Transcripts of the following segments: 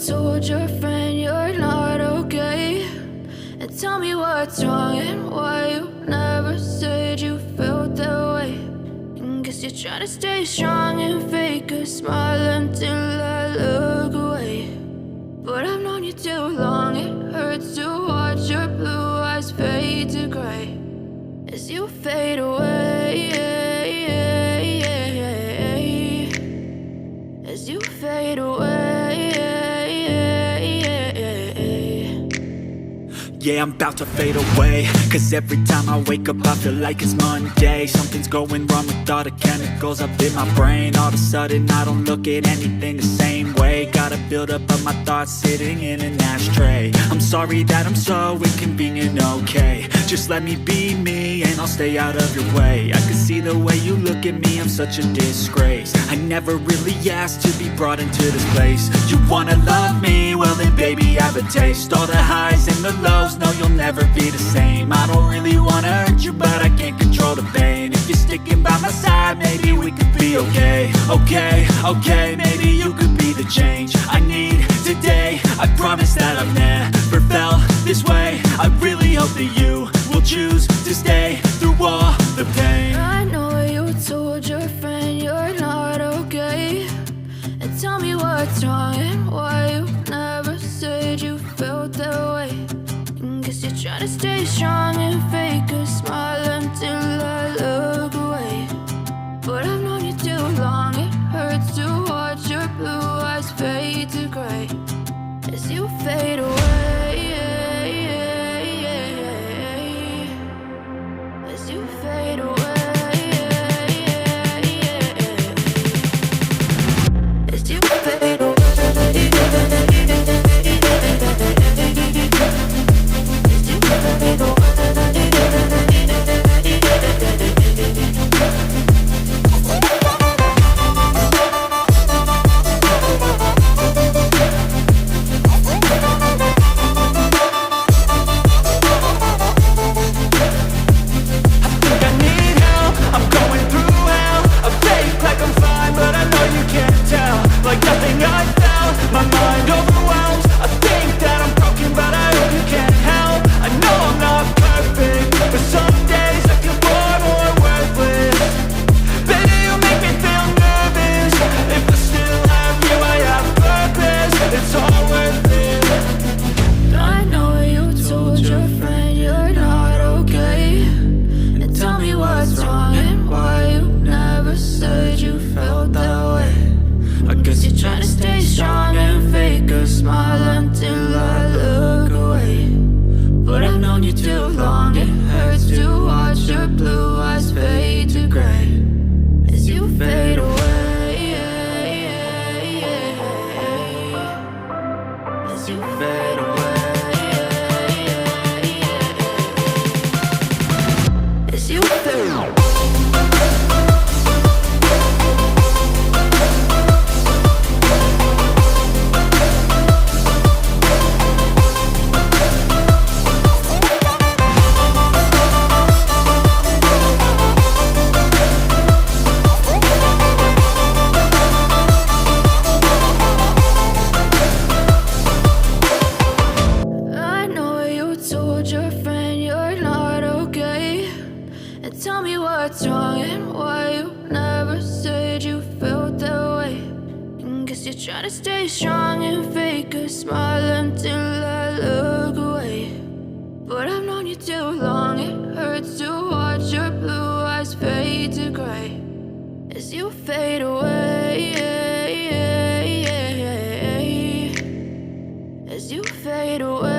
told your friend you're not okay? And tell me what's wrong and why you never said you felt that way. And guess you're trying to stay strong and fake a smile until I look away. But I've known you too long, it hurts to watch your blue eyes fade to gray as you fade away, as you fade away. Yeah, I'm about to fade away, cause every time I wake up I feel like it's Monday. Something's going wrong with all the chemicals up in my brain. All of a sudden I don't look at anything the same way. Got a buildup of my thoughts sitting in an ashtray. I'm sorry that I'm so inconvenient, okay? Just let me be me and I'll stay out of your way. I can see the way you look at me, I'm such a disgrace. I never really asked to be brought into this place. You wanna love me? Well then baby I have a taste. All the highs and the lows, no you'll never be the same. I don't really wanna hurt you but I can't control the pain. If you're sticking by my side maybe we could be okay. Okay, maybe you could be the change I need today. I promise that I've never felt this way. I really hope that you will choose to stay through all the pain. I know you told your friend you're not okay. And tell me what's wrong and why you never said you felt that way. And guess you're trying to stay strong and fake a smile until I look away. But I've known you too long, it hurts to watch your blue eyes fade to gray as you fade away, as you fade away, as you fade away.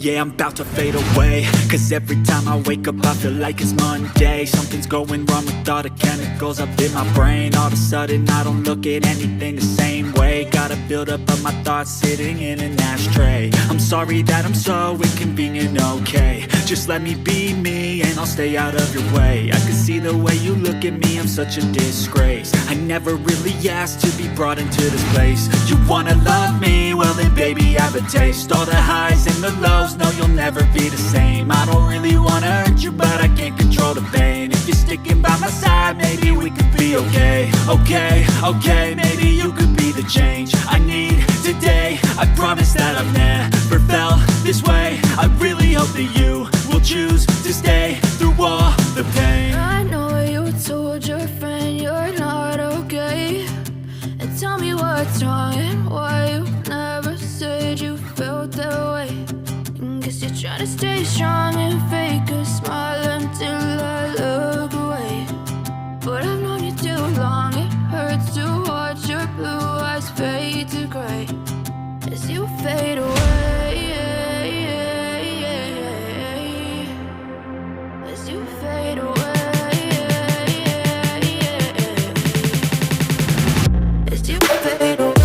Yeah, I'm about to fade away, cause every time I wake up I feel like it's Monday. Something's going wrong with all the chemicals up in my brain. All of a sudden I don't look at anything the same way. Got a buildup of my thoughts sitting in an ashtray. I'm sorry that I'm so inconvenient, okay? Just let me be me and and I'll stay out of your way. I can see the way you look at me, I'm such a disgrace. I never really asked to be brought into this place. You wanna love me? Well then baby, have a taste. All the highs and the lows, no you'll never be the same. I don't really wanna hurt you, but I can't control the pain. If you're sticking by my side, maybe we could be okay. Okay, maybe you could be the change I need today. I promise that I've never felt this way. I really hope that you will choose to stay through all the pain. I know you told your friend you're not okay, and tell me what's wrong and why you never said you felt that way. And guess you're trying to stay strong and fake a smile until I look away. But I've known you too long, it hurts to watch your blue eyes fade to gray as you fade away. As you fade away. As you fade away. As you fade away.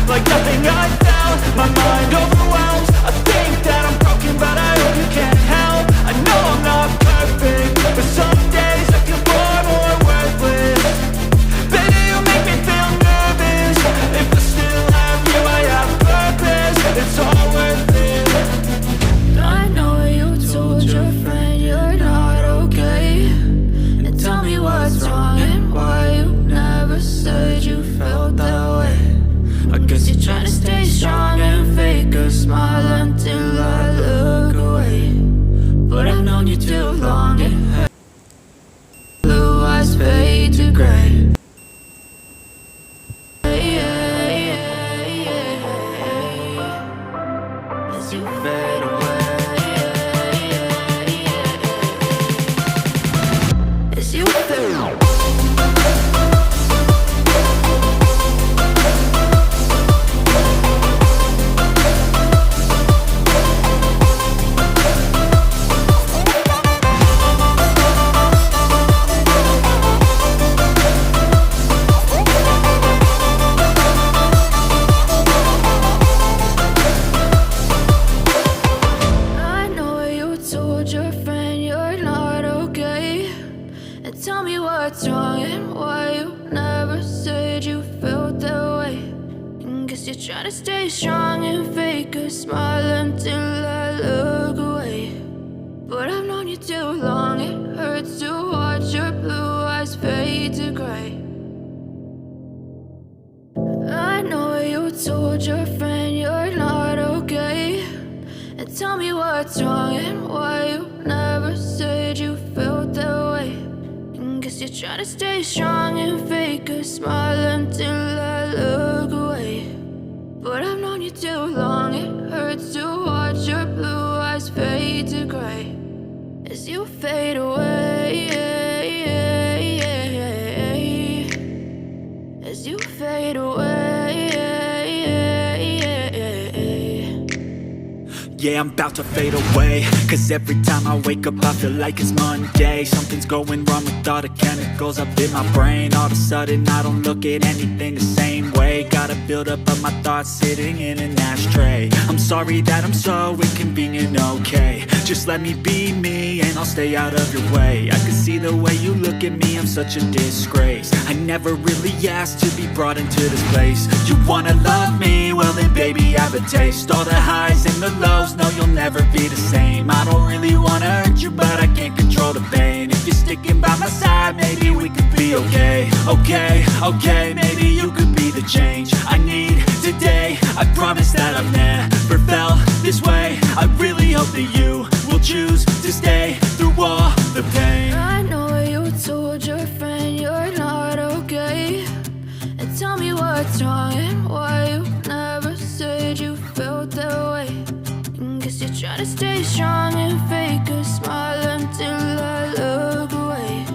Like nothing I felt, my mind overwhelms. I think that I'm broken, but I hope you can't help. I know I'm not perfect, but some days I feel far more worthless. Baby, you make me feel nervous. If I still have you, I have purpose. It's all worth it. I know you told your friend you're not okay, and tell me what's wrong and why you never said you felt that way. I guess you're trying to stay strong and fake a smile until I look away. But I've known you too long, it hurts. Blue eyes fade to gray. As you fade away. As you fade away. What's wrong and why you never said you felt that way. And guess you're trying to stay strong and fake a smile until I look away. But I've known you too long, it hurts to watch your blue eyes fade to gray. I know you told your friend you're not okay, and tell me what's wrong and why you never said you felt that way. Guess you're trying to stay strong and fake a smile until I look away. But I've known you too long, it hurts to watch your blue eyes fade to gray as you fade away. As you fade away. Yeah, I'm about to fade away, cause every time I wake up I feel like it's Monday. Something's going wrong with all the chemicals up in my brain. All of a sudden I don't look at anything the same way. Gotta build up of my thoughts sitting in an ashtray. I'm sorry that I'm so inconvenient, okay. Just let me be me and I'll stay out of your way. I can see the way you look at me, I'm such a disgrace. I never really asked to be brought into this place. You wanna love me? Well then baby, have a taste. All the highs and the lows, no you'll never be the same. I don't really wanna hurt you, but I can't control the pain. If you're sticking by my side, maybe we could be okay. Okay, maybe you could be the change I need today. I promise that I've never felt this way. I really hope that you will choose to stay through all the pain. I know you told your friend you're not okay, and tell me what's wrong and why you never said you felt that way. And guess you're trying to stay strong and fake a smile until I look away.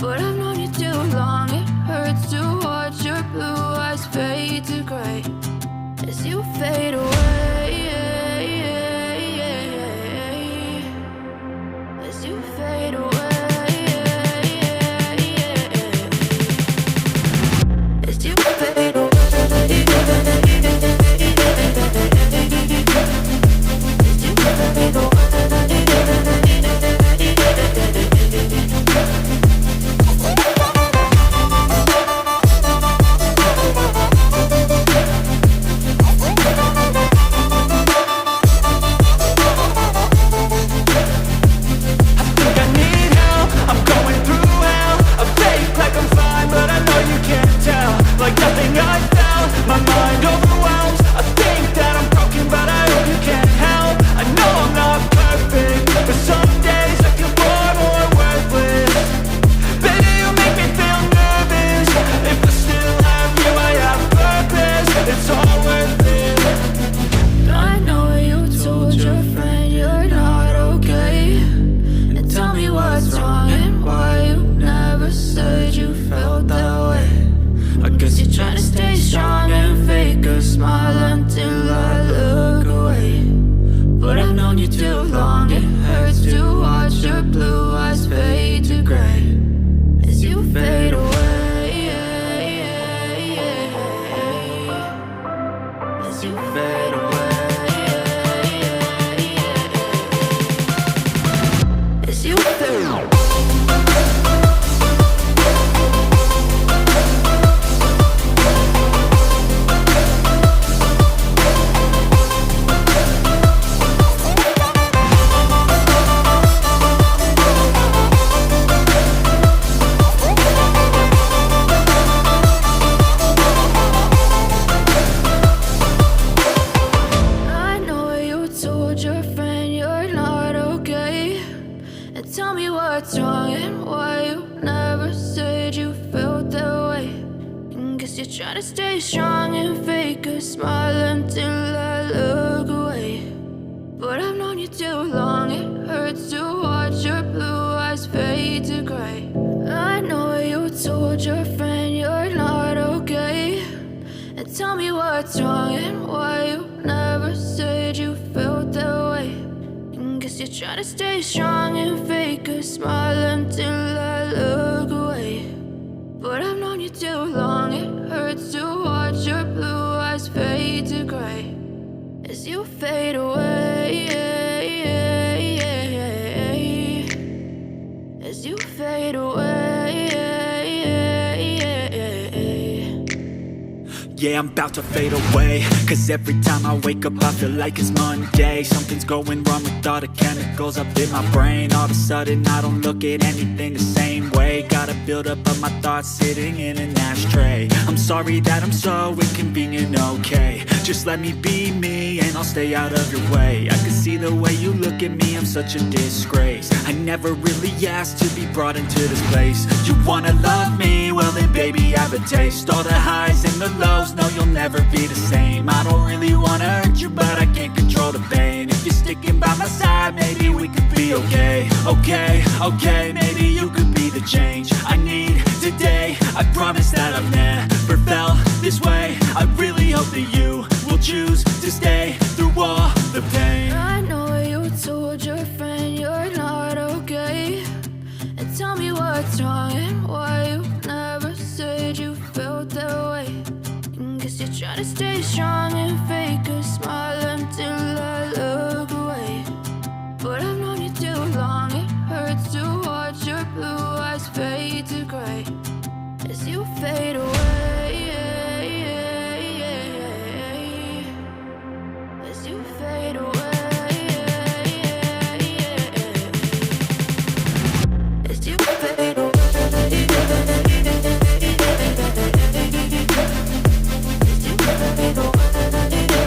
but I've known you too long. It hurts to watch your blue eyes fade to gray as you fade away, as you fade away, as you fade away. Yeah, I'm about to fade away, cause every time I wake up I feel like it's Monday. Something's going wrong with all the chemicals up in my brain. All of a sudden I don't look at anything the same way. Got a buildup of my thoughts sitting in an ashtray. I'm sorry that I'm so inconvenient, okay. Just let me be me and I'll stay out of your way. I can see the way you look at me, I'm such a disgrace. I never really asked to be brought into this place. You wanna love me? Well then baby I have a taste. All the highs and the lows, no you'll never be the same. I don't really wanna hurt you but I can't control the pain. If you're sticking by my side maybe we could be okay. Okay, maybe you could be the change I need today. I promise that I've never felt this way. I really hope that you will choose to stay through all the pain. I know you told your friend you're not okay, and tell me what's wrong and why you never said you felt that way. Guess you're trying to stay strong and fake a smile until I look away. But I've known you too long, it hurts to watch your blue eyes fade to gray as you fade away, as you fade away, as you fade away. As you fade away.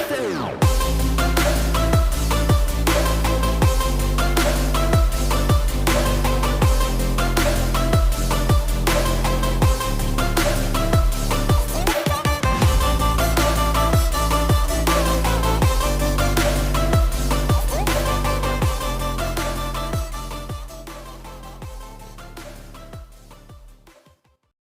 through.